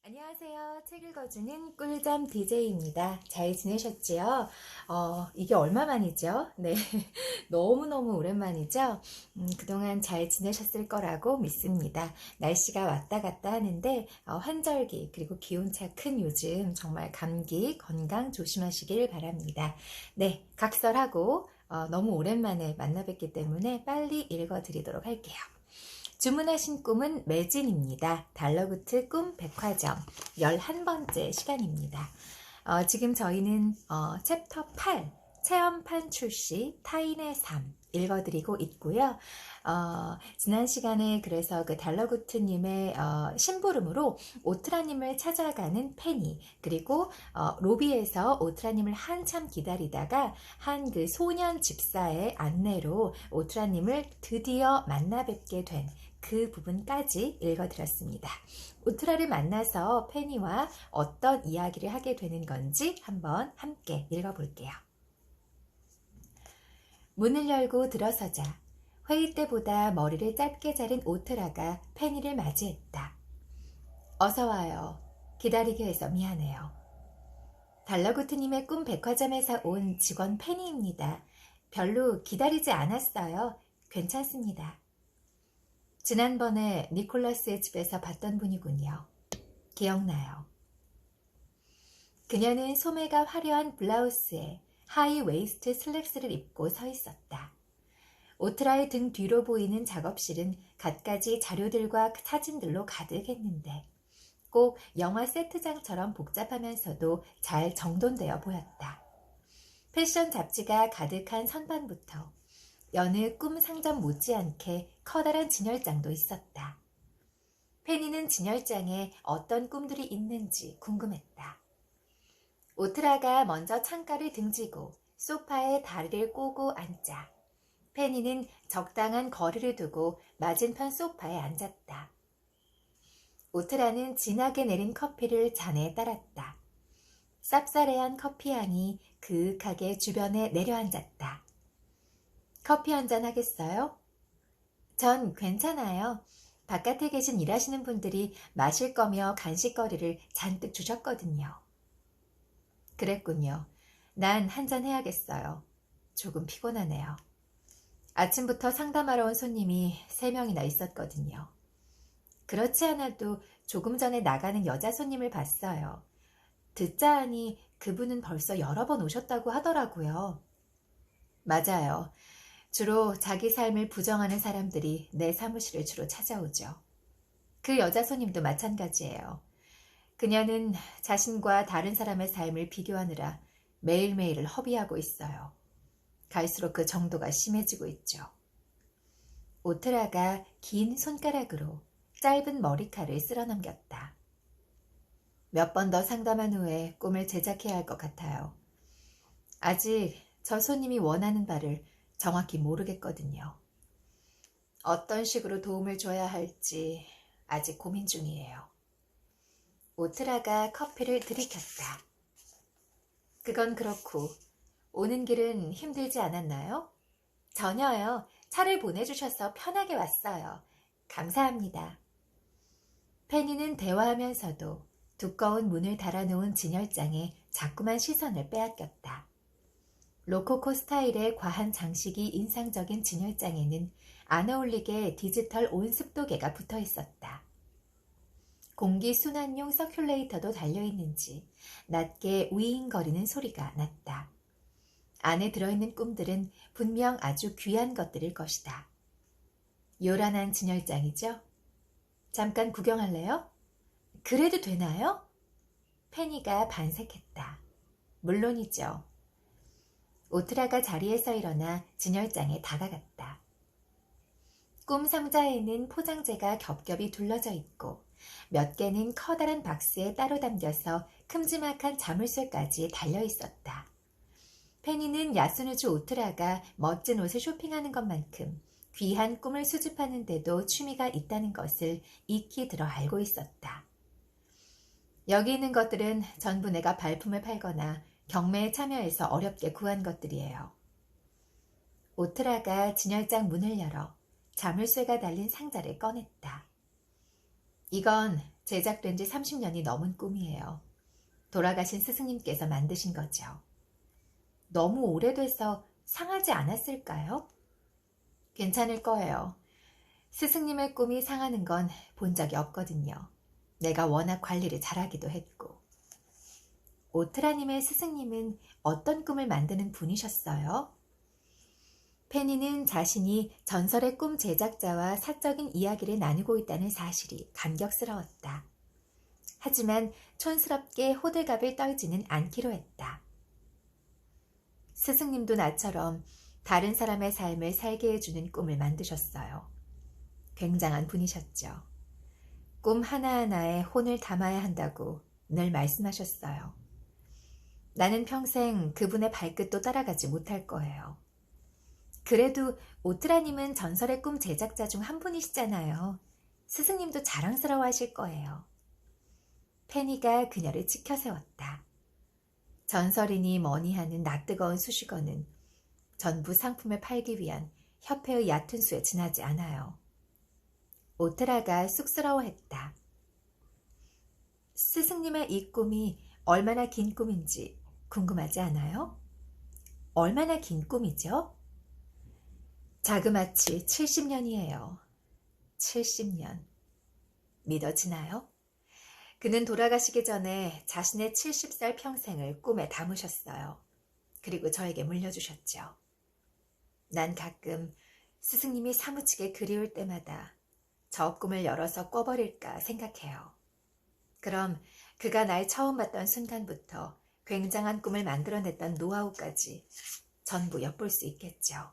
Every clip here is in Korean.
안녕하세요. 책 읽어주는 꿀잠 DJ입니다. 잘 지내셨지요? 이게 얼마 만이죠? 네. 너무너무 오랜만이죠? 그동안 잘 지내셨을 거라고 믿습니다. 날씨가 왔다 갔다 하는데, 환절기, 그리고 기온차 큰 요즘 정말 감기, 건강 조심하시길 바랍니다. 네. 각설하고, 너무 오랜만에 만나 뵙기 때문에 빨리 읽어드리도록 할게요. 주문하신 꿈은 매진입니다. 달러구트 꿈 백화점 11번째 시간입니다. 지금 저희는 챕터 8 체험판 출시 타인의 삶 읽어드리고 있고요. 지난 시간에 그래서 그 달러구트님의 심부름으로 오트라님을 찾아가는 페니, 그리고 로비에서 오트라님을 한참 기다리다가 한 그 소년 집사의 안내로 오트라님을 드디어 만나 뵙게 된 그 부분까지 읽어드렸습니다. 오트라를 만나서 페니와 어떤 이야기를 하게 되는 건지 한번 함께 읽어볼게요. 문을 열고 들어서자 회의 때보다 머리를 짧게 자른 오트라가 페니를 맞이했다. 어서 와요. 기다리게 해서 미안해요. 달러구트님의 꿈 백화점에서 온 직원 페니입니다. 별로 기다리지 않았어요. 괜찮습니다. 지난번에 니콜라스의 집에서 봤던 분이군요. 기억나요. 그녀는 소매가 화려한 블라우스에 하이 웨이스트 슬랙스를 입고 서 있었다. 오트라의 등 뒤로 보이는 작업실은 갖가지 자료들과 사진들로 가득했는데 꼭 영화 세트장처럼 복잡하면서도 잘 정돈되어 보였다. 패션 잡지가 가득한 선반부터 여느 꿈 상점 못지않게 커다란 진열장도 있었다. 페니는 진열장에 어떤 꿈들이 있는지 궁금했다. 오트라가 먼저 창가를 등지고 소파에 다리를 꼬고 앉자 페니는 적당한 거리를 두고 맞은편 소파에 앉았다. 오트라는 진하게 내린 커피를 잔에 따랐다. 쌉싸래한 커피향이 그윽하게 주변에 내려앉았다. 커피 한잔 하겠어요? 전 괜찮아요. 바깥에 계신 일하시는 분들이 마실 거며 간식거리를 잔뜩 주셨거든요. 그랬군요. 난 한잔 해야겠어요. 조금 피곤하네요. 아침부터 상담하러 온 손님이 3명이나 있었거든요. 그렇지 않아도 조금 전에 나가는 여자 손님을 봤어요. 듣자 하니 그분은 벌써 여러 번 오셨다고 하더라고요. 맞아요. 주로 자기 삶을 부정하는 사람들이 내 사무실을 주로 찾아오죠. 그 여자 손님도 마찬가지예요. 그녀는 자신과 다른 사람의 삶을 비교하느라 매일매일을 허비하고 있어요. 갈수록 그 정도가 심해지고 있죠. 오트라가 긴 손가락으로 짧은 머리칼을 쓸어넘겼다. 몇 번 더 상담한 후에 꿈을 제작해야 할 것 같아요. 아직 저 손님이 원하는 바를 정확히 모르겠거든요. 어떤 식으로 도움을 줘야 할지 아직 고민 중이에요. 오트라가 커피를 들이켰다. 그건 그렇고 오는 길은 힘들지 않았나요? 전혀요. 차를 보내주셔서 편하게 왔어요. 감사합니다. 페니는 대화하면서도 두꺼운 문을 달아놓은 진열장에 자꾸만 시선을 빼앗겼다. 로코코 스타일의 과한 장식이 인상적인 진열장에는 안 어울리게 디지털 온습도계가 붙어 있었다. 공기 순환용 서큘레이터도 달려있는지 낮게 위잉거리는 소리가 났다. 안에 들어있는 꿈들은 분명 아주 귀한 것들일 것이다. 요란한 진열장이죠? 잠깐 구경할래요? 그래도 되나요? 페니가 반색했다. 물론이죠. 오트라가 자리에서 일어나 진열장에 다가갔다. 꿈 상자에는 포장재가 겹겹이 둘러져 있고 몇 개는 커다란 박스에 따로 담겨서 큼지막한 자물쇠까지 달려 있었다. 페니는 야스누주 오트라가 멋진 옷을 쇼핑하는 것만큼 귀한 꿈을 수집하는 데도 취미가 있다는 것을 익히 들어 알고 있었다. 여기 있는 것들은 전부 내가 발품을 팔거나 경매에 참여해서 어렵게 구한 것들이에요. 오트라가 진열장 문을 열어 자물쇠가 달린 상자를 꺼냈다. 이건 제작된 지 30년이 넘은 꿈이에요. 돌아가신 스승님께서 만드신 거죠. 너무 오래돼서 상하지 않았을까요? 괜찮을 거예요. 스승님의 꿈이 상하는 건 본 적이 없거든요. 내가 워낙 관리를 잘하기도 했고. 오트라님의 스승님은 어떤 꿈을 만드는 분이셨어요? 페니는 자신이 전설의 꿈 제작자와 사적인 이야기를 나누고 있다는 사실이 감격스러웠다. 하지만 촌스럽게 호들갑을 떨지는 않기로 했다. 스승님도 나처럼 다른 사람의 삶을 살게 해주는 꿈을 만드셨어요. 굉장한 분이셨죠. 꿈 하나하나에 혼을 담아야 한다고 늘 말씀하셨어요. 나는 평생 그분의 발끝도 따라가지 못할 거예요. 그래도 오트라님은 전설의 꿈 제작자 중 한 분이시잖아요. 스승님도 자랑스러워 하실 거예요. 페니가 그녀를 치켜세웠다. 전설이니 뭐니 하는 낯뜨거운 수식어는 전부 상품을 팔기 위한 협회의 얕은 수에 지나지 않아요. 오트라가 쑥스러워했다. 스승님의 이 꿈이 얼마나 긴 꿈인지 궁금하지 않아요? 얼마나 긴 꿈이죠? 자그마치 70년이에요. 70년. 믿어지나요? 그는 돌아가시기 전에 자신의 70살 평생을 꿈에 담으셨어요. 그리고 저에게 물려주셨죠. 난 가끔 스승님이 사무치게 그리울 때마다 저 꿈을 열어서 꿔버릴까 생각해요. 그럼 그가 날 처음 봤던 순간부터 굉장한 꿈을 만들어냈던 노하우까지 전부 엿볼 수 있겠죠.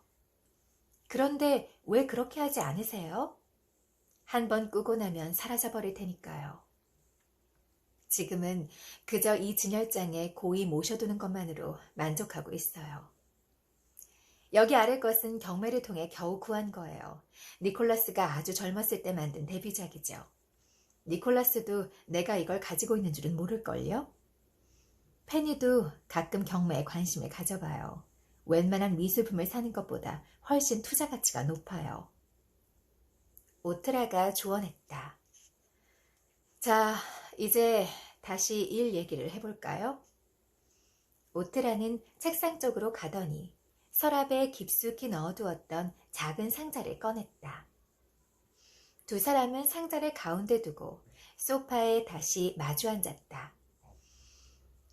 그런데 왜 그렇게 하지 않으세요? 한번 꾸고 나면 사라져버릴 테니까요. 지금은 그저 이 진열장에 고이 모셔두는 것만으로 만족하고 있어요. 여기 아래 것은 경매를 통해 겨우 구한 거예요. 니콜라스가 아주 젊었을 때 만든 데뷔작이죠. 니콜라스도 내가 이걸 가지고 있는 줄은 모를걸요? 페니도 가끔 경매에 관심을 가져봐요. 웬만한 미술품을 사는 것보다 훨씬 투자 가치가 높아요. 오트라가 조언했다. 자, 이제 다시 일 얘기를 해볼까요? 오트라는 책상 쪽으로 가더니 서랍에 깊숙이 넣어두었던 작은 상자를 꺼냈다. 두 사람은 상자를 가운데 두고 소파에 다시 마주 앉았다.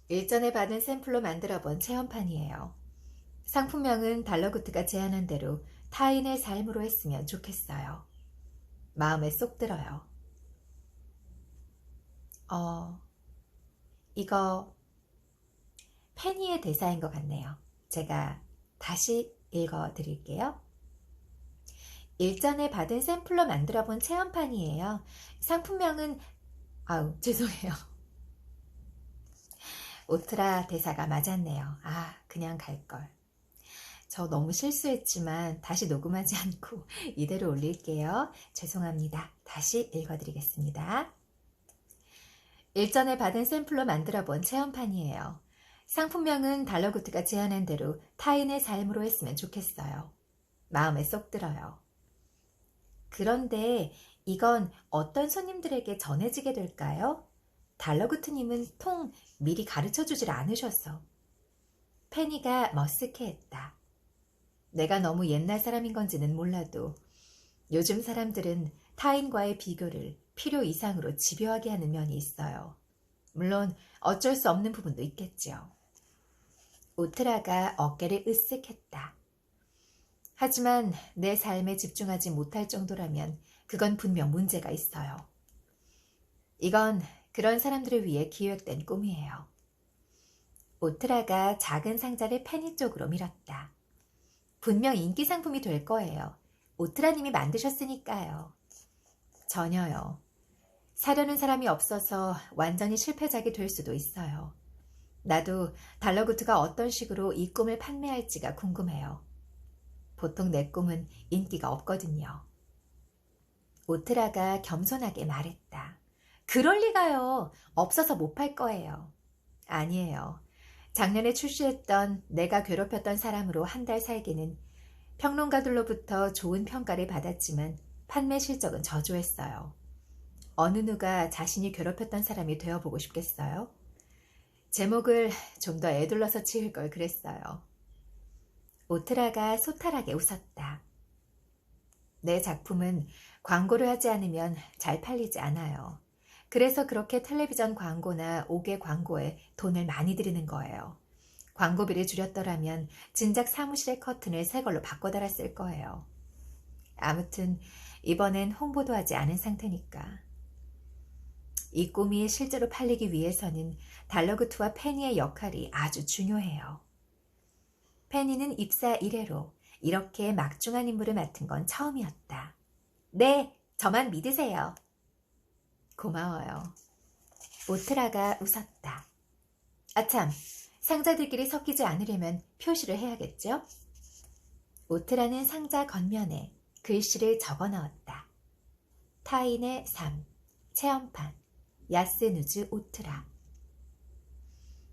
일전에 받은 샘플로 만들어본 체험판이에요. 상품명은 달러구트가 제안한 대로 타인의 삶으로 했으면 좋겠어요. 마음에 쏙 들어요. 이거 페니의 대사인 것 같네요. 제가 다시 읽어드릴게요. 일전에 받은 샘플로 만들어본 체험판이에요. 상품명은 죄송해요. 오트라 대사가 맞았네요. 그냥 갈걸. 저 너무 실수했지만 다시 녹음하지 않고 이대로 올릴게요. 죄송합니다. 다시 읽어드리겠습니다. 일전에 받은 샘플로 만들어본 체험판이에요. 상품명은 달러구트가 제안한 대로 타인의 삶으로 했으면 좋겠어요. 마음에 쏙 들어요. 그런데 이건 어떤 손님들에게 전해지게 될까요? 달러구트님은 통 미리 가르쳐주질 않으셔서. 페니가 머쓱해했다. 내가 너무 옛날 사람인 건지는 몰라도 요즘 사람들은 타인과의 비교를 필요 이상으로 집요하게 하는 면이 있어요. 물론 어쩔 수 없는 부분도 있겠죠. 오트라가 어깨를 으쓱했다. 하지만 내 삶에 집중하지 못할 정도라면 그건 분명 문제가 있어요. 이건 그런 사람들을 위해 기획된 꿈이에요. 오트라가 작은 상자를 페니 쪽으로 밀었다. 분명 인기 상품이 될 거예요. 오트라님이 만드셨으니까요. 전혀요. 사려는 사람이 없어서 완전히 실패작이 될 수도 있어요. 나도 달러구트가 어떤 식으로 이 꿈을 판매할지가 궁금해요. 보통 내 꿈은 인기가 없거든요. 오트라가 겸손하게 말했다. 그럴 리가요. 없어서 못 팔 거예요. 아니에요. 작년에 출시했던 내가 괴롭혔던 사람으로 한 달 살기는 평론가들로부터 좋은 평가를 받았지만 판매 실적은 저조했어요. 어느 누가 자신이 괴롭혔던 사람이 되어보고 싶겠어요? 제목을 좀 더 애둘러서 지을 걸 그랬어요. 오트라가 소탈하게 웃었다. 내 작품은 광고를 하지 않으면 잘 팔리지 않아요. 그래서 그렇게 텔레비전 광고나 옥외 광고에 돈을 많이 들이는 거예요. 광고비를 줄였더라면 진작 사무실의 커튼을 새 걸로 바꿔 달았을 거예요. 아무튼 이번엔 홍보도 하지 않은 상태니까. 이 꿈이 실제로 팔리기 위해서는 달러그트와 페니의 역할이 아주 중요해요. 페니는 입사 이래로 이렇게 막중한 임무를 맡은 건 처음이었다. 네, 저만 믿으세요. 고마워요. 오트라가 웃었다. 아참, 상자들끼리 섞이지 않으려면 표시를 해야겠죠? 오트라는 상자 겉면에 글씨를 적어 넣었다. 타인의 삶, 체험판, 야스누즈 오트라.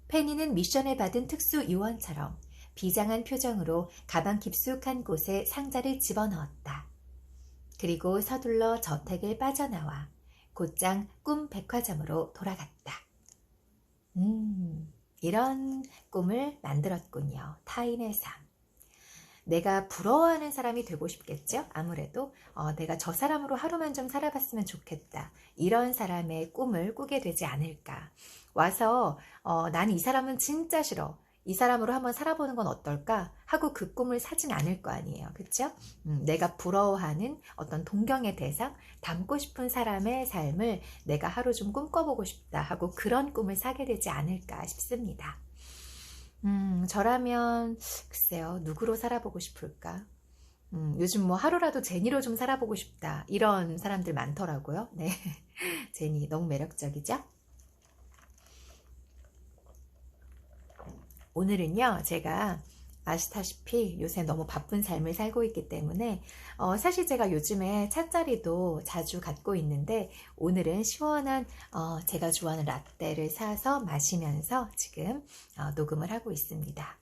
페니는 미션을 받은 특수 요원처럼 비장한 표정으로 가방 깊숙한 곳에 상자를 집어넣었다. 그리고 서둘러 저택을 빠져나와 곧장 꿈 백화점으로 돌아갔다. 이런 꿈을 만들었군요. 타인의 삶. 내가 부러워하는 사람이 되고 싶겠죠? 아무래도 내가 저 사람으로 하루만 좀 살아봤으면 좋겠다. 이런 사람의 꿈을 꾸게 되지 않을까. 와서 난 이 사람은 진짜 싫어. 이 사람으로 한번 살아보는 건 어떨까? 하고 그 꿈을 사진 않을 거 아니에요. 그렇죠? 내가 부러워하는 어떤 동경의 대상, 닮고 싶은 사람의 삶을 내가 하루 좀 꿈꿔보고 싶다 하고 그런 꿈을 사게 되지 않을까 싶습니다. 저라면 글쎄요, 누구로 살아보고 싶을까? 요즘 뭐 하루라도 제니로 좀 살아보고 싶다. 이런 사람들 많더라고요. 네, 제니 너무 매력적이죠? 오늘은요, 제가 아시다시피 요새 너무 바쁜 삶을 살고 있기 때문에 사실 제가 요즘에 찻자리도 자주 갖고 있는데 오늘은 시원한 제가 좋아하는 라떼를 사서 마시면서 지금 녹음을 하고 있습니다.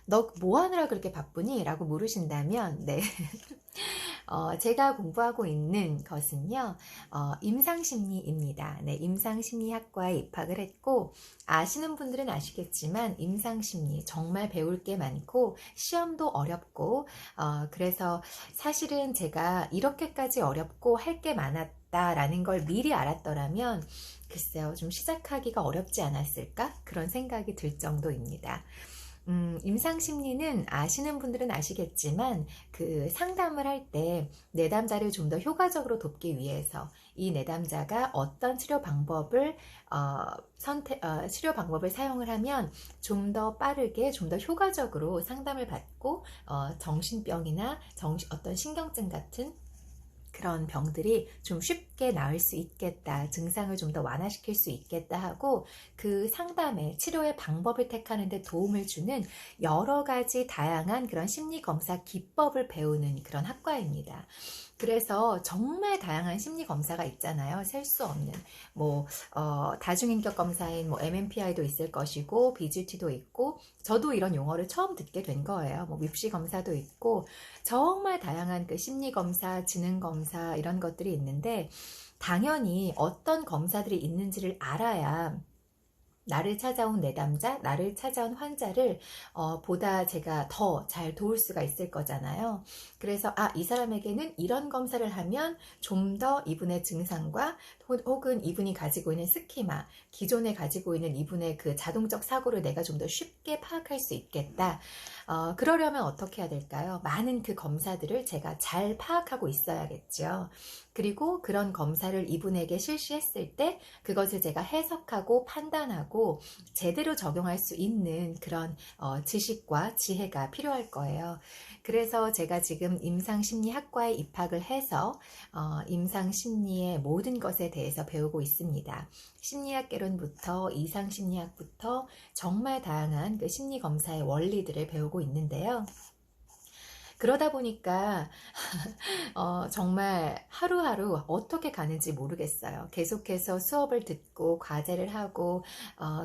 너 뭐 하느라 그렇게 바쁘니? 라고 물으신다면 네. 제가 공부하고 있는 것은요, 임상심리입니다. 네, 임상심리학과에 입학을 했고, 아시는 분들은 아시겠지만, 임상심리 정말 배울 게 많고, 시험도 어렵고, 그래서 사실은 제가 이렇게까지 어렵고 할 게 많았다라는 걸 미리 알았더라면, 글쎄요, 좀 시작하기가 어렵지 않았을까? 그런 생각이 들 정도입니다. 임상심리는 아시는 분들은 아시겠지만 그 상담을 할 때 내담자를 좀 더 효과적으로 돕기 위해서 이 내담자가 어떤 치료 방법을 치료 방법을 사용을 하면 좀 더 빠르게 좀 더 효과적으로 상담을 받고 정신병이나 어떤 신경증 같은 그런 병들이 좀 쉽게 나을 수 있겠다, 증상을 좀 더 완화시킬 수 있겠다 하고 그 상담의 치료의 방법을 택하는 데 도움을 주는 여러 가지 다양한 그런 심리검사 기법을 배우는 그런 학과입니다. 그래서 정말 다양한 심리검사가 있잖아요. 셀 수 없는 뭐 다중인격 검사인 뭐 MMPI도 있을 것이고 BGT도 있고 저도 이런 용어를 처음 듣게 된 거예요. 뭐 밉시 검사도 있고 정말 다양한 그 심리검사, 지능검사 이런 것들이 있는데 당연히 어떤 검사들이 있는지를 알아야 나를 찾아온 내담자, 나를 찾아온 환자를 보다 제가 더 잘 도울 수가 있을 거잖아요. 그래서 이 사람에게는 이런 검사를 하면 좀 더 이분의 증상과 혹은 이분이 가지고 있는 스키마, 기존에 가지고 있는 이분의 그 자동적 사고를 내가 좀 더 쉽게 파악할 수 있겠다. 그러려면 어떻게 해야 될까요? 많은 그 검사들을 제가 잘 파악하고 있어야겠죠. 그리고 그런 검사를 이분에게 실시했을 때 그것을 제가 해석하고 판단하고 제대로 적용할 수 있는 그런 지식과 지혜가 필요할 거예요. 그래서 제가 지금 임상심리학과에 입학을 해서 임상심리의 모든 것에 대해서 배우고 있습니다. 심리학 개론부터 이상심리학부터 정말 다양한 그 심리검사의 원리들을 배우고 있는데요. 그러다 보니까 정말 하루하루 어떻게 가는지 모르겠어요. 계속해서 수업을 듣고 과제를 하고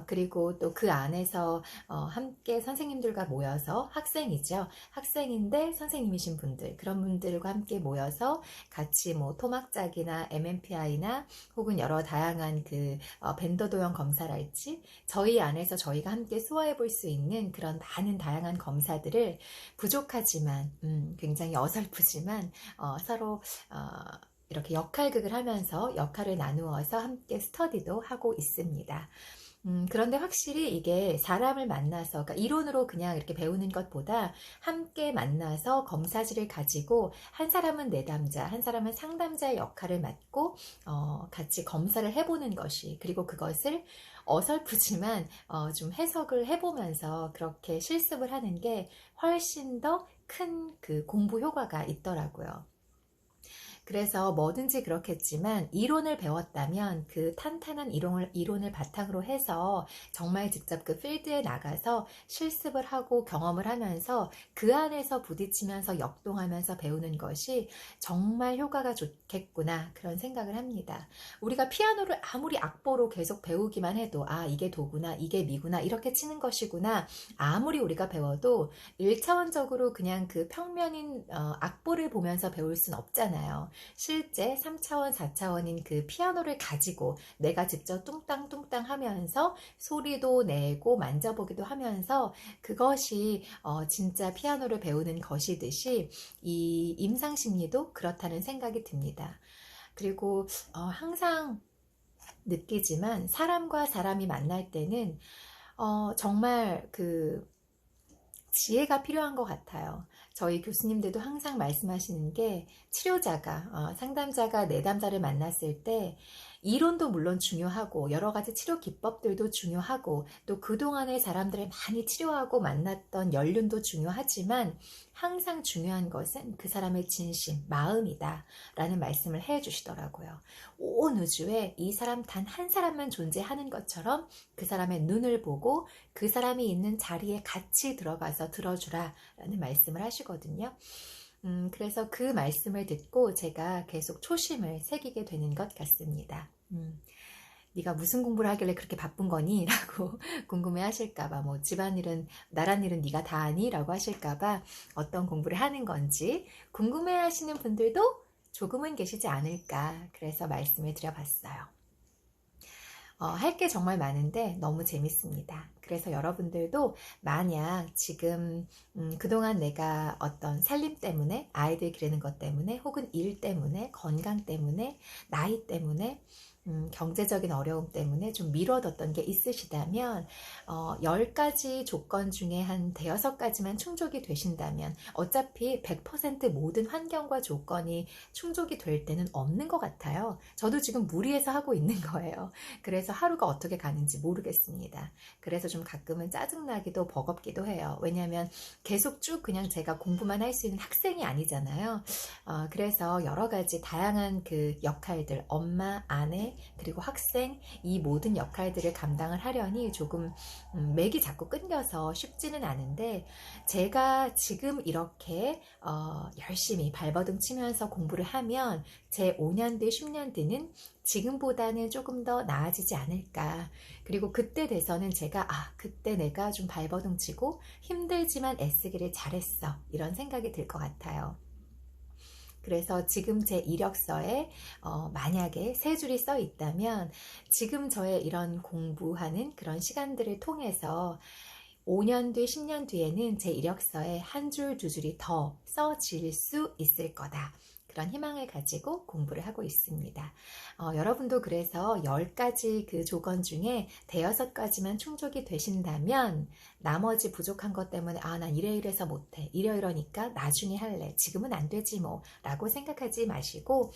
그리고 또 그 안에서 함께 선생님들과 모여서 학생이죠. 학생인데 선생님이신 분들 그런 분들과 함께 모여서 같이 뭐 토막작이나 MMPI나 혹은 여러 다양한 그 벤더 도형 검사랄지 저희 안에서 저희가 함께 소화해 볼 수 있는 그런 많은 다양한 검사들을 부족하지만 굉장히 어설프지만 서로 이렇게 역할극을 하면서 역할을 나누어서 함께 스터디도 하고 있습니다. 그런데 확실히 이게 사람을 만나서, 그러니까 이론으로 그냥 이렇게 배우는 것보다 함께 만나서 검사지를 가지고 한 사람은 내담자, 한 사람은 상담자의 역할을 맡고 같이 검사를 해보는 것이, 그리고 그것을 어설프지만 좀 해석을 해보면서 그렇게 실습을 하는 게 훨씬 더 큰 그 공부 효과가 있더라고요. 그래서 뭐든지 그렇겠지만 이론을 배웠다면 그 탄탄한 이론을 바탕으로 해서 정말 직접 그 필드에 나가서 실습을 하고 경험을 하면서 그 안에서 부딪히면서 역동하면서 배우는 것이 정말 효과가 좋겠구나 그런 생각을 합니다. 우리가 피아노를 아무리 악보로 계속 배우기만 해도 아 이게 도구나 이게 미구나 이렇게 치는 것이구나 아무리 우리가 배워도 1차원적으로 그냥 그 평면인 악보를 보면서 배울 순 없잖아요. 실제 3차원, 4차원인 그 피아노를 가지고 내가 직접 뚱땅뚱땅 하면서 소리도 내고 만져보기도 하면서 그것이 진짜 피아노를 배우는 것이듯이 이 임상심리도 그렇다는 생각이 듭니다. 그리고 항상 느끼지만 사람과 사람이 만날 때는 정말 그 지혜가 필요한 것 같아요. 저희 교수님들도 항상 말씀하시는 게 치료자가, 상담자가 내담자를 만났을 때 이론도 물론 중요하고 여러 가지 치료 기법들도 중요하고 또 그동안에 사람들을 많이 치료하고 만났던 연륜도 중요하지만 항상 중요한 것은 그 사람의 진심, 마음이다 라는 말씀을 해 주시더라고요. 온 우주에 이 사람 단 한 사람만 존재하는 것처럼 그 사람의 눈을 보고 그 사람이 있는 자리에 같이 들어가서 들어주라 라는 말씀을 하시거든요. 그래서 그 말씀을 듣고 제가 계속 초심을 새기게 되는 것 같습니다. 네가 무슨 공부를 하길래 그렇게 바쁜 거니? 라고 궁금해 하실까봐, 뭐 집안일은, 나란 일은 네가 다 하니? 라고 하실까봐 어떤 공부를 하는 건지 궁금해 하시는 분들도 조금은 계시지 않을까. 그래서 말씀을 드려봤어요. 할 게 정말 많은데 너무 재밌습니다. 그래서 여러분들도 만약 지금 그동안 내가 어떤 살림 때문에 아이들 기르는 것 때문에 혹은 일 때문에 건강 때문에 나이 때문에 경제적인 어려움 때문에 좀 미뤄뒀던 게 있으시다면 10가지 조건 중에 한 대여섯 가지만 충족이 되신다면 어차피 100% 모든 환경과 조건이 충족이 될 때는 없는 것 같아요. 저도 지금 무리해서 하고 있는 거예요. 그래서 하루가 어떻게 가는지 모르겠습니다. 그래서 좀 가끔은 짜증나기도 버겁기도 해요. 왜냐하면 계속 쭉 그냥 제가 공부만 할 수 있는 학생이 아니잖아요. 그래서 여러 가지 다양한 그 역할들, 엄마, 아내, 그리고 학생, 이 모든 역할들을 감당을 하려니 조금 맥이 자꾸 끊겨서 쉽지는 않은데 제가 지금 이렇게 열심히 발버둥 치면서 공부를 하면 제 5년 뒤, 10년 뒤는 지금보다는 조금 더 나아지지 않을까. 그리고 그때 돼서는 제가 그때 내가 좀 발버둥 치고 힘들지만 애쓰기를 잘했어. 이런 생각이 들 것 같아요. 그래서 지금 제 이력서에 만약에 세 줄이 써 있다면 지금 저의 이런 공부하는 그런 시간들을 통해서 5년 뒤, 10년 뒤에는 제 이력서에 한 줄, 두 줄이 더 써질 수 있을 거다. 그런 희망을 가지고 공부를 하고 있습니다. 여러분도 그래서 10가지 그 조건 중에 대여섯 가지만 충족이 되신다면 나머지 부족한 것 때문에 난 이래서 못해. 이러니까 나중에 할래. 지금은 안 되지 뭐 라고 생각하지 마시고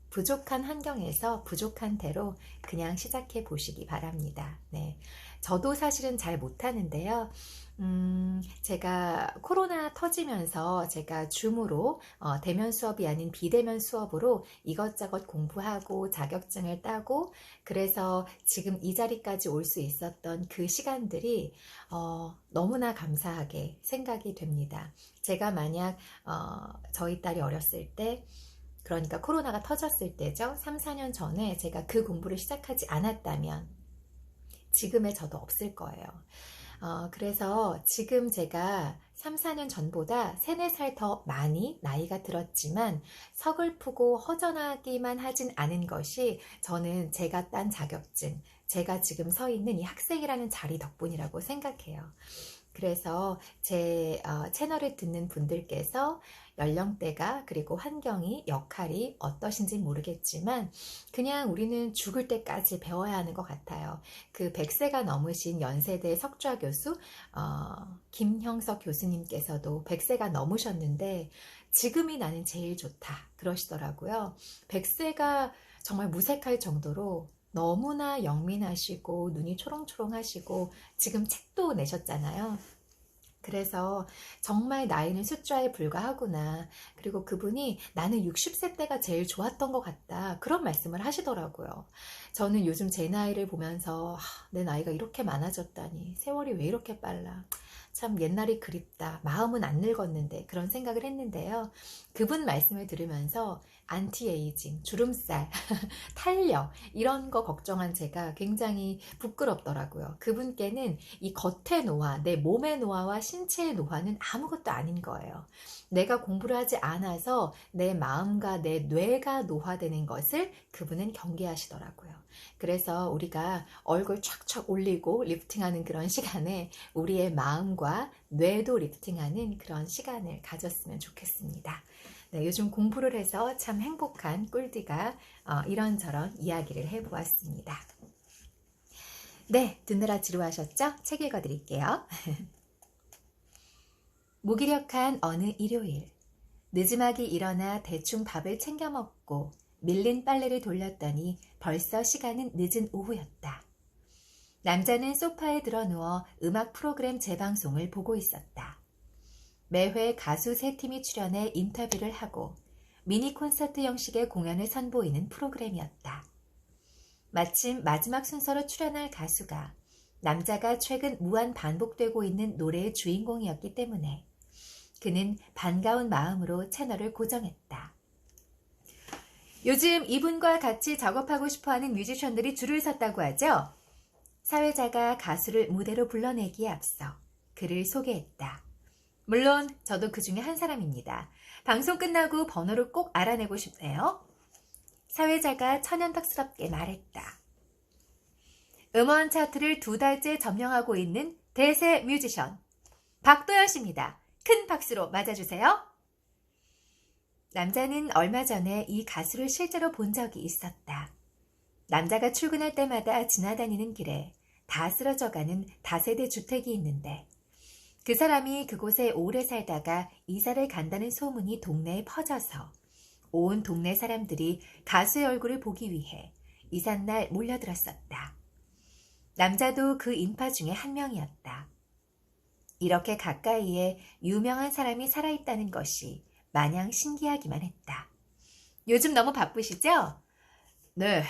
부족한 환경에서 부족한 대로 그냥 시작해 보시기 바랍니다. 네. 저도 사실은 잘 못하는데요. 제가 코로나 터지면서 제가 줌으로 대면 수업이 아닌 비대면 수업으로 이것저것 공부하고 자격증을 따고 그래서 지금 이 자리까지 올 수 있었던 그 시간들이 너무나 감사하게 생각이 됩니다. 제가 만약 저희 딸이 어렸을 때 그러니까 코로나가 터졌을 때죠. 3, 4년 전에 제가 그 공부를 시작하지 않았다면 지금의 저도 없을 거예요. 그래서 지금 제가 3, 4년 전보다 3, 4살 더 많이 나이가 들었지만 서글프고 허전하기만 하진 않은 것이 저는 제가 딴 자격증, 제가 지금 서 있는 이 학생이라는 자리 덕분이라고 생각해요. 그래서 제 채널을 듣는 분들께서 연령대가 그리고 환경이 역할이 어떠신지 모르겠지만 그냥 우리는 죽을 때까지 배워야 하는 것 같아요. 그 100세가 넘으신 연세대 석좌 교수 김형석 교수님께서도 100세가 넘으셨는데 지금이 나는 제일 좋다 그러시더라고요. 100세가 정말 무색할 정도로 너무나 영민하시고 눈이 초롱초롱하시고 지금 책도 내셨잖아요. 그래서 정말 나이는 숫자에 불과하구나. 그리고 그분이 나는 60세 때가 제일 좋았던 것 같다. 그런 말씀을 하시더라고요. 저는 요즘 제 나이를 보면서 내 나이가 이렇게 많아졌다니. 세월이 왜 이렇게 빨라. 참 옛날이 그립다. 마음은 안 늙었는데 그런 생각을 했는데요. 그분 말씀을 들으면서 안티에이징, 주름살, 탄력 이런 거 걱정한 제가 굉장히 부끄럽더라고요. 그분께는 이 겉의 노화, 내 몸의 노화와 신체의 노화는 아무것도 아닌 거예요. 내가 공부를 하지 않아서 내 마음과 내 뇌가 노화되는 것을 그분은 경계하시더라고요. 그래서 우리가 얼굴 촥촥 올리고 리프팅하는 그런 시간에 우리의 마음과 뇌도 리프팅하는 그런 시간을 가졌으면 좋겠습니다. 네, 요즘 공부를 해서 참 행복한 꿀디가 이런저런 이야기를 해보았습니다. 네, 듣느라 지루하셨죠? 책 읽어드릴게요. 무기력한 어느 일요일, 늦음하게 일어나 대충 밥을 챙겨 먹고 밀린 빨래를 돌렸더니 벌써 시간은 늦은 오후였다. 남자는 소파에 드러누워 음악 프로그램 재방송을 보고 있었다. 매회 가수 3팀이 출연해 인터뷰를 하고 미니 콘서트 형식의 공연을 선보이는 프로그램이었다. 마침 마지막 순서로 출연할 가수가 남자가 최근 무한 반복되고 있는 노래의 주인공이었기 때문에 그는 반가운 마음으로 채널을 고정했다. 요즘 이분과 같이 작업하고 싶어하는 뮤지션들이 줄을 섰다고 하죠? 사회자가 가수를 무대로 불러내기에 앞서 그를 소개했다. 물론 저도 그 중에 한 사람입니다. 방송 끝나고 번호를 꼭 알아내고 싶네요. 사회자가 천연덕스럽게 말했다. 음원 차트를 2달째 점령하고 있는 대세 뮤지션 박도연 씨입니다. 큰 박수로 맞아주세요. 남자는 얼마 전에 이 가수를 실제로 본 적이 있었다. 남자가 출근할 때마다 지나다니는 길에 다 쓰러져가는 다세대 주택이 있는데 그 사람이 그곳에 오래 살다가 이사를 간다는 소문이 동네에 퍼져서 온 동네 사람들이 가수의 얼굴을 보기 위해 이삿날 몰려들었었다. 남자도 그 인파 중에 한 명이었다. 이렇게 가까이에 유명한 사람이 살아있다는 것이 마냥 신기하기만 했다. 요즘 너무 바쁘시죠? 네,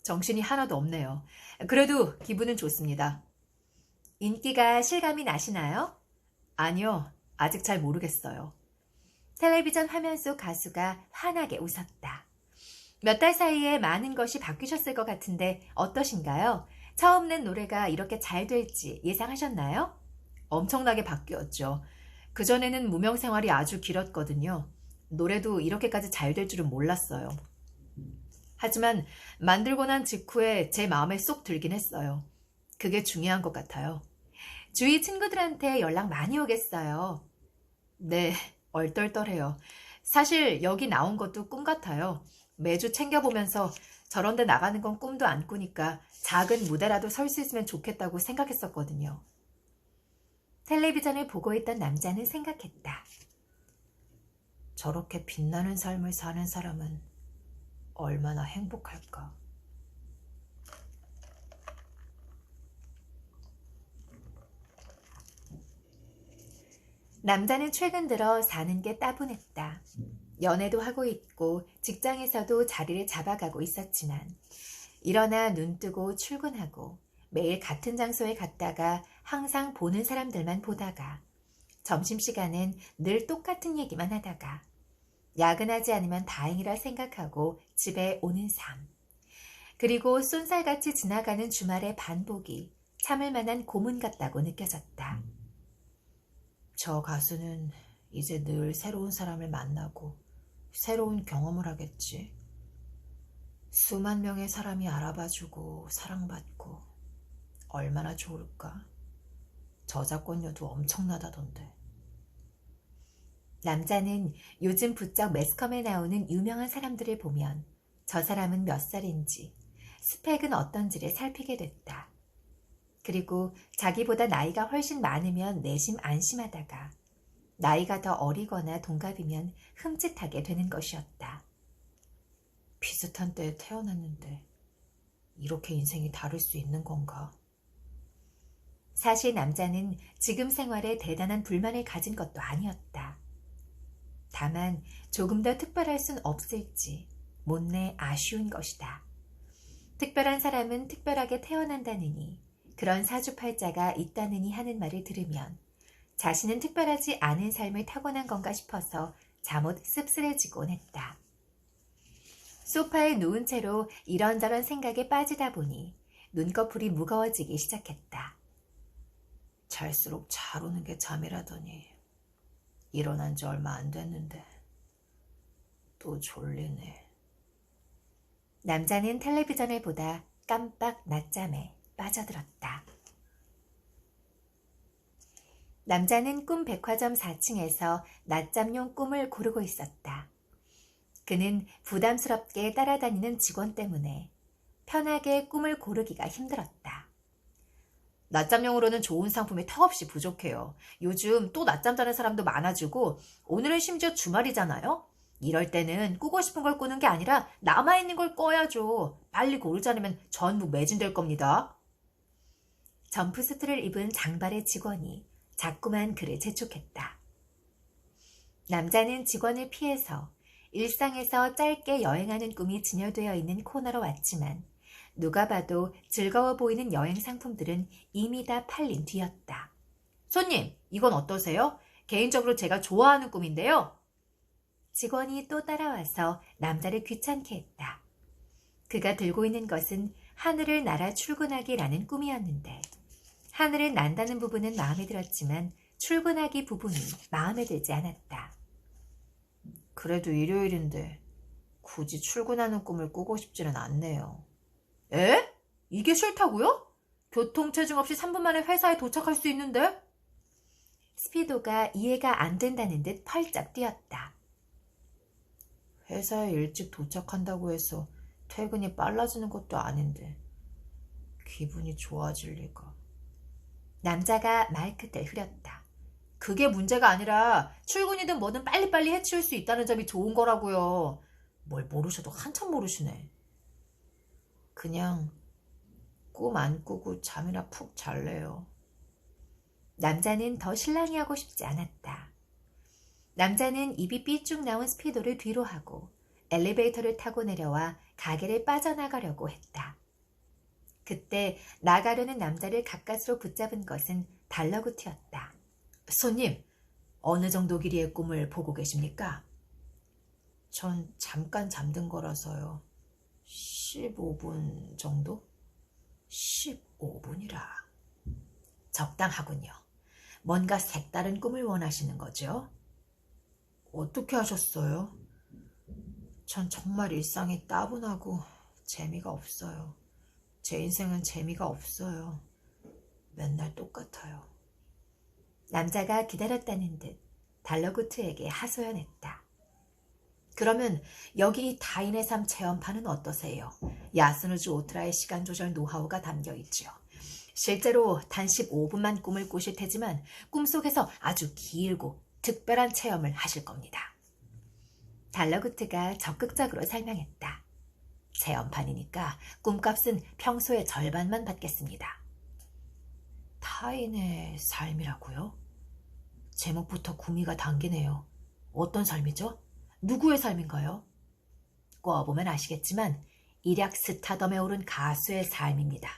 정신이 하나도 없네요. 그래도 기분은 좋습니다. 인기가 실감이 나시나요? 아니요, 아직 잘 모르겠어요. 텔레비전 화면 속 가수가 환하게 웃었다. 몇 달 사이에 많은 것이 바뀌셨을 것 같은데 어떠신가요? 처음 낸 노래가 이렇게 잘 될지 예상하셨나요? 엄청나게 바뀌었죠. 그전에는 무명 생활이 아주 길었거든요. 노래도 이렇게까지 잘 될 줄은 몰랐어요. 하지만 만들고 난 직후에 제 마음에 쏙 들긴 했어요. 그게 중요한 것 같아요. 주위 친구들한테 연락 많이 오겠어요. 네, 얼떨떨해요. 사실 여기 나온 것도 꿈 같아요. 매주 챙겨보면서 저런 데 나가는 건 꿈도 안 꾸니까 작은 무대라도 설 수 있으면 좋겠다고 생각했었거든요. 텔레비전을 보고 있던 남자는 생각했다. 저렇게 빛나는 삶을 사는 사람은 얼마나 행복할까. 남자는 최근 들어 사는 게 따분했다. 연애도 하고 있고 직장에서도 자리를 잡아가고 있었지만 일어나 눈 뜨고 출근하고 매일 같은 장소에 갔다가 항상 보는 사람들만 보다가 점심시간엔 늘 똑같은 얘기만 하다가 야근하지 않으면 다행이라 생각하고 집에 오는 삶. 그리고 쏜살같이 지나가는 주말의 반복이 참을 만한 고문 같다고 느껴졌다. 저 가수는 이제 늘 새로운 사람을 만나고 새로운 경험을 하겠지. 수만 명의 사람이 알아봐주고 사랑받고 얼마나 좋을까. 저작권료도 엄청나다던데. 남자는 요즘 부쩍 매스컴에 나오는 유명한 사람들을 보면 저 사람은 몇 살인지, 스펙은 어떤지를 살피게 됐다. 그리고 자기보다 나이가 훨씬 많으면 내심 안심하다가 나이가 더 어리거나 동갑이면 흠칫하게 되는 것이었다. 비슷한 때에 태어났는데 이렇게 인생이 다를 수 있는 건가? 사실 남자는 지금 생활에 대단한 불만을 가진 것도 아니었다. 다만 조금 더 특별할 순 없을지 못내 아쉬운 것이다. 특별한 사람은 특별하게 태어난다느니 그런 사주팔자가 있다느니 하는 말을 들으면 자신은 특별하지 않은 삶을 타고난 건가 싶어서 잠옷 씁쓸해지곤 했다. 소파에 누운 채로 이런저런 생각에 빠지다 보니 눈꺼풀이 무거워지기 시작했다. 잘수록 잘 오는 게 잠이라더니 일어난 지 얼마 안 됐는데 또 졸리네. 남자는 텔레비전을 보다 깜빡 낮잠에 빠져들었다. 남자는 꿈 백화점 4층에서 낮잠용 꿈을 고르고 있었다. 그는 부담스럽게 따라다니는 직원 때문에 편하게 꿈을 고르기가 힘들었다. 낮잠용으로는 좋은 상품이 턱없이 부족해요. 요즘 또 낮잠 자는 사람도 많아지고 오늘은 심지어 주말이잖아요. 이럴 때는 꾸고 싶은 걸 꾸는 게 아니라 남아있는 걸 꺼야죠. 빨리 고르지 않으면 전부 매진될 겁니다. 점프수트를 입은 장발의 직원이 자꾸만 그를 재촉했다. 남자는 직원을 피해서 일상에서 짧게 여행하는 꿈이 진열되어 있는 코너로 왔지만 누가 봐도 즐거워 보이는 여행 상품들은 이미 다 팔린 뒤였다. 손님, 이건 어떠세요? 개인적으로 제가 좋아하는 꿈인데요. 직원이 또 따라와서 남자를 귀찮게 했다. 그가 들고 있는 것은 하늘을 날아 출근하기라는 꿈이었는데 하늘을 난다는 부분은 마음에 들었지만 출근하기 부분이 마음에 들지 않았다. 그래도 일요일인데 굳이 출근하는 꿈을 꾸고 싶지는 않네요. 에? 이게 싫다고요? 교통체증 없이 3분 만에 회사에 도착할 수 있는데? 스피도가 이해가 안 된다는 듯 펄쩍 뛰었다. 회사에 일찍 도착한다고 해서 퇴근이 빨라지는 것도 아닌데 기분이 좋아질 리가. 남자가 말끝을 흐렸다. 그게 문제가 아니라 출근이든 뭐든 빨리빨리 해치울 수 있다는 점이 좋은 거라고요. 뭘 모르셔도 한참 모르시네. 그냥 꿈 안 꾸고 잠이나 푹 잘래요. 남자는 더 실랑이 하고 싶지 않았다. 남자는 입이 삐쭉 나온 스피도를 뒤로 하고 엘리베이터를 타고 내려와 가게를 빠져나가려고 했다. 그때 나가려는 남자를 가까스로 붙잡은 것은 달러구트였다. 손님, 어느 정도 길이의 꿈을 보고 계십니까? 전 잠깐 잠든 거라서요. 15분 정도? 15분이라. 적당하군요. 뭔가 색다른 꿈을 원하시는 거죠? 어떻게 하셨어요? 전 정말 일상이 따분하고 재미가 없어요. 제 인생은 재미가 없어요. 맨날 똑같아요. 남자가 기다렸다는 듯 달러구트에게 하소연했다. 그러면 여기 다인의 삶 체험판은 어떠세요? 야스누즈 오트라의 시간 조절 노하우가 담겨 있죠. 실제로 단 15분만 꿈을 꾸실 테지만 꿈속에서 아주 길고 특별한 체험을 하실 겁니다. 달러구트가 적극적으로 설명했다. 체험판이니까 꿈값은 평소의 절반만 받겠습니다. 타인의 삶이라고요? 제목부터 구미가 당기네요. 어떤 삶이죠? 누구의 삶인가요? 꿔보면 아시겠지만 일약 스타덤에 오른 가수의 삶입니다.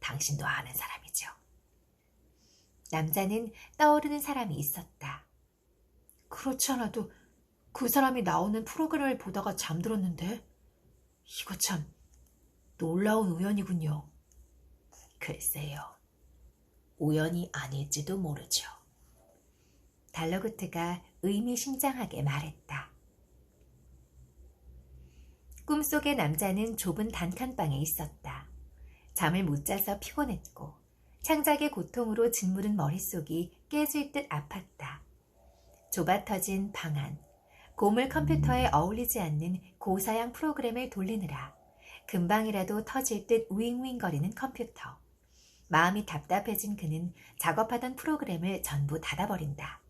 당신도 아는 사람이죠. 남자는 떠오르는 사람이 있었다. 그렇지 않아도 그 사람이 나오는 프로그램을 보다가 잠들었는데 이거 참 놀라운 우연이군요. 글쎄요. 우연이 아닐지도 모르죠. 달러구트가 의미심장하게 말했다. 꿈속의 남자는 좁은 단칸방에 있었다. 잠을 못 자서 피곤했고 창작의 고통으로 짓무른 머릿속이 깨질 듯 아팠다. 좁아터진 방 안, 고물 컴퓨터에 어울리지 않는 고사양 프로그램을 돌리느라 금방이라도 터질 듯 우잉우잉거리는 컴퓨터. 마음이 답답해진 그는 작업하던 프로그램을 전부 닫아버린다.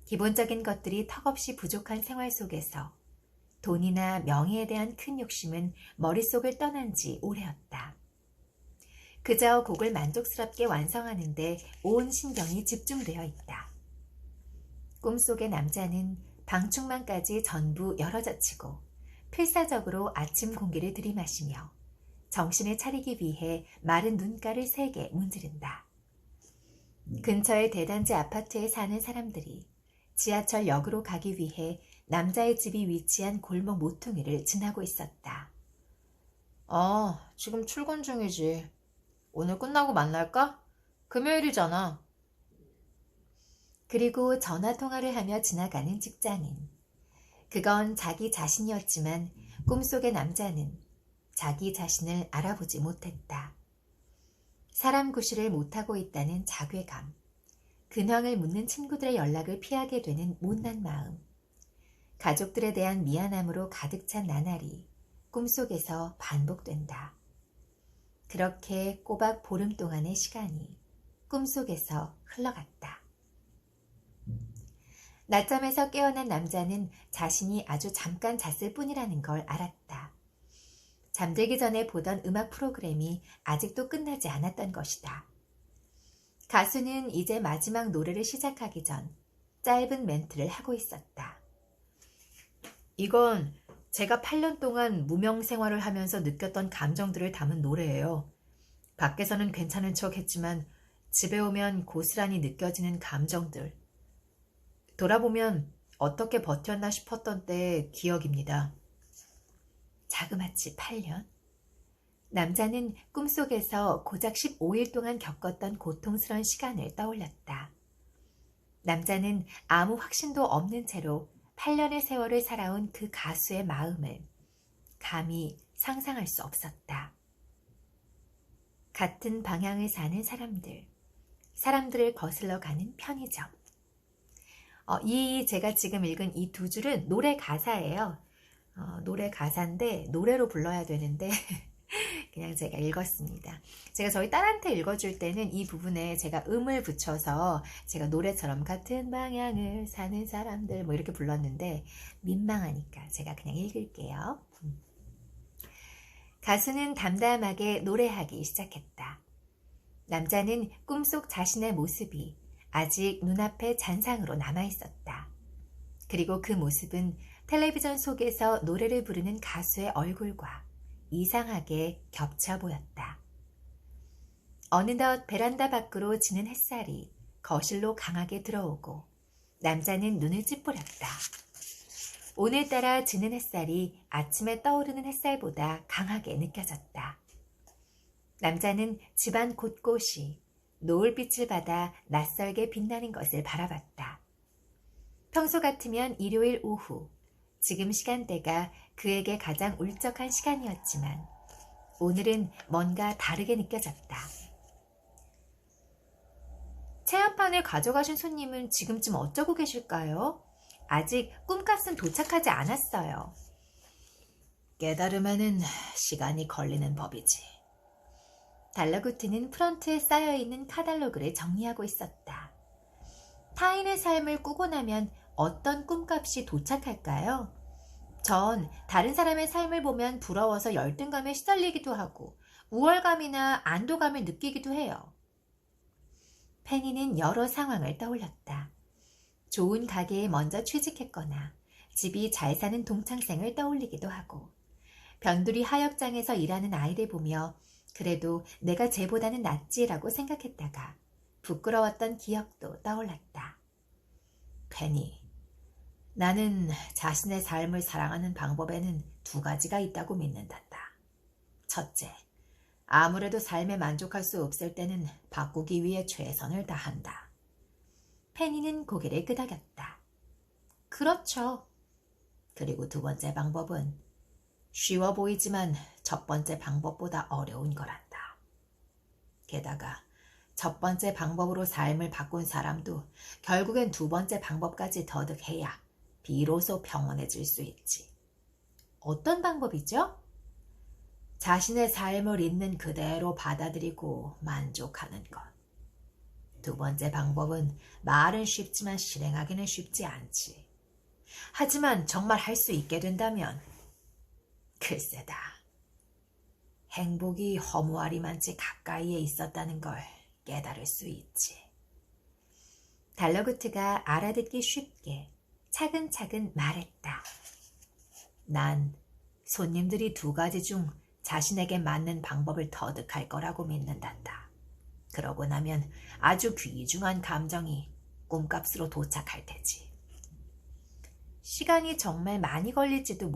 기본적인 것들이 턱없이 부족한 생활 속에서 돈이나 명예에 대한 큰 욕심은 머릿속을 떠난 지 오래였다. 그저 곡을 만족스럽게 완성하는 데 온 신경이 집중되어 있다. 꿈속의 남자는 방충망까지 전부 열어젖히고 필사적으로 아침 공기를 들이마시며 정신을 차리기 위해 마른 눈가를 세게 문지른다. 근처의 대단지 아파트에 사는 사람들이 지하철역으로 가기 위해 남자의 집이 위치한 골목 모퉁이를 지나고 있었다. 지금 출근 중이지. 오늘 끝나고 만날까? 금요일이잖아. 그리고 전화통화를 하며 지나가는 직장인. 그건 자기 자신이었지만 꿈속의 남자는 자기 자신을 알아보지 못했다. 사람 구실을 못하고 있다는 자괴감, 근황을 묻는 친구들의 연락을 피하게 되는 못난 마음, 가족들에 대한 미안함으로 가득 찬 나날이 꿈속에서 반복된다. 그렇게 꼬박 보름 동안의 시간이 꿈속에서 흘러갔다. 낮잠에서 깨어난 남자는 자신이 아주 잠깐 잤을 뿐이라는 걸 알았다. 잠들기 전에 보던 음악 프로그램이 아직도 끝나지 않았던 것이다. 가수는 이제 마지막 노래를 시작하기 전 짧은 멘트를 하고 있었다. 이건 제가 8년 동안 무명 생활을 하면서 느꼈던 감정들을 담은 노래예요. 밖에서는 괜찮은 척 했지만 집에 오면 고스란히 느껴지는 감정들. 돌아보면 어떻게 버텼나 싶었던 때의 기억입니다. 자그마치 8년? 남자는 꿈속에서 고작 15일 동안 겪었던 고통스러운 시간을 떠올렸다. 남자는 아무 확신도 없는 채로 8년의 세월을 살아온 그 가수의 마음을 감히 상상할 수 없었다. 같은 방향을 사는 사람들을 거슬러 가는 편의점. 제가 지금 읽은 이 두 줄은 노래 가사예요. 노래 가사인데 노래로 불러야 되는데 그냥 제가 읽었습니다. 제가 저희 딸한테 읽어줄 때는 이 부분에 제가 음을 붙여서 제가 노래처럼 같은 방향을 사는 사람들 뭐 이렇게 불렀는데 민망하니까 제가 그냥 읽을게요. 가수는 담담하게 노래하기 시작했다. 남자는 꿈속 자신의 모습이 아직 눈앞에 잔상으로 남아있었다. 그리고 그 모습은 텔레비전 속에서 노래를 부르는 가수의 얼굴과 이상하게 겹쳐 보였다. 어느덧 베란다 밖으로 지는 햇살이 거실로 강하게 들어오고 남자는 눈을 찌푸렸다. 오늘따라 지는 햇살이 아침에 떠오르는 햇살보다 강하게 느껴졌다. 남자는 집안 곳곳이 노을빛을 받아 낯설게 빛나는 것을 바라봤다. 평소 같으면 일요일 오후, 지금 시간대가 그에게 가장 울적한 시간이었지만 오늘은 뭔가 다르게 느껴졌다. 체험판을 가져가신 손님은 지금쯤 어쩌고 계실까요? 아직 꿈값은 도착하지 않았어요. 깨달음에는 시간이 걸리는 법이지. 달러구트는 프런트에 쌓여있는 카탈로그를 정리하고 있었다. 타인의 삶을 꾸고 나면 어떤 꿈값이 도착할까요? 전 다른 사람의 삶을 보면 부러워서 열등감에 시달리기도 하고 우월감이나 안도감을 느끼기도 해요. 페니는 여러 상황을 떠올렸다. 좋은 가게에 먼저 취직했거나 집이 잘 사는 동창생을 떠올리기도 하고 변두리 하역장에서 일하는 아이를 보며 그래도 내가 쟤보다는 낫지라고 생각했다가 부끄러웠던 기억도 떠올랐다. 페니, 나는 자신의 삶을 사랑하는 방법에는 두 가지가 있다고 믿는단다. 첫째, 아무래도 삶에 만족할 수 없을 때는 바꾸기 위해 최선을 다한다. 페니는 고개를 끄덕였다. 그렇죠. 그리고 두 번째 방법은 쉬워 보이지만 첫 번째 방법보다 어려운 거란다. 게다가 첫 번째 방법으로 삶을 바꾼 사람도 결국엔 두 번째 방법까지 더득해야 비로소 평온해질 수 있지. 어떤 방법이죠? 자신의 삶을 있는 그대로 받아들이고 만족하는 것. 두 번째 방법은 말은 쉽지만 실행하기는 쉽지 않지. 하지만 정말 할 수 있게 된다면 글쎄다. 행복이 허무하리만치 가까이에 있었다는 걸 깨달을 수 있지. 달러구트가 알아듣기 쉽게 차근차근 말했다. 난 손님들이 두 가지 중 자신에게 맞는 방법을 터득할 거라고 믿는단다. 그러고 나면 아주 귀중한 감정이 꿈값으로 도착할 테지. 시간이 정말 많이 걸릴지도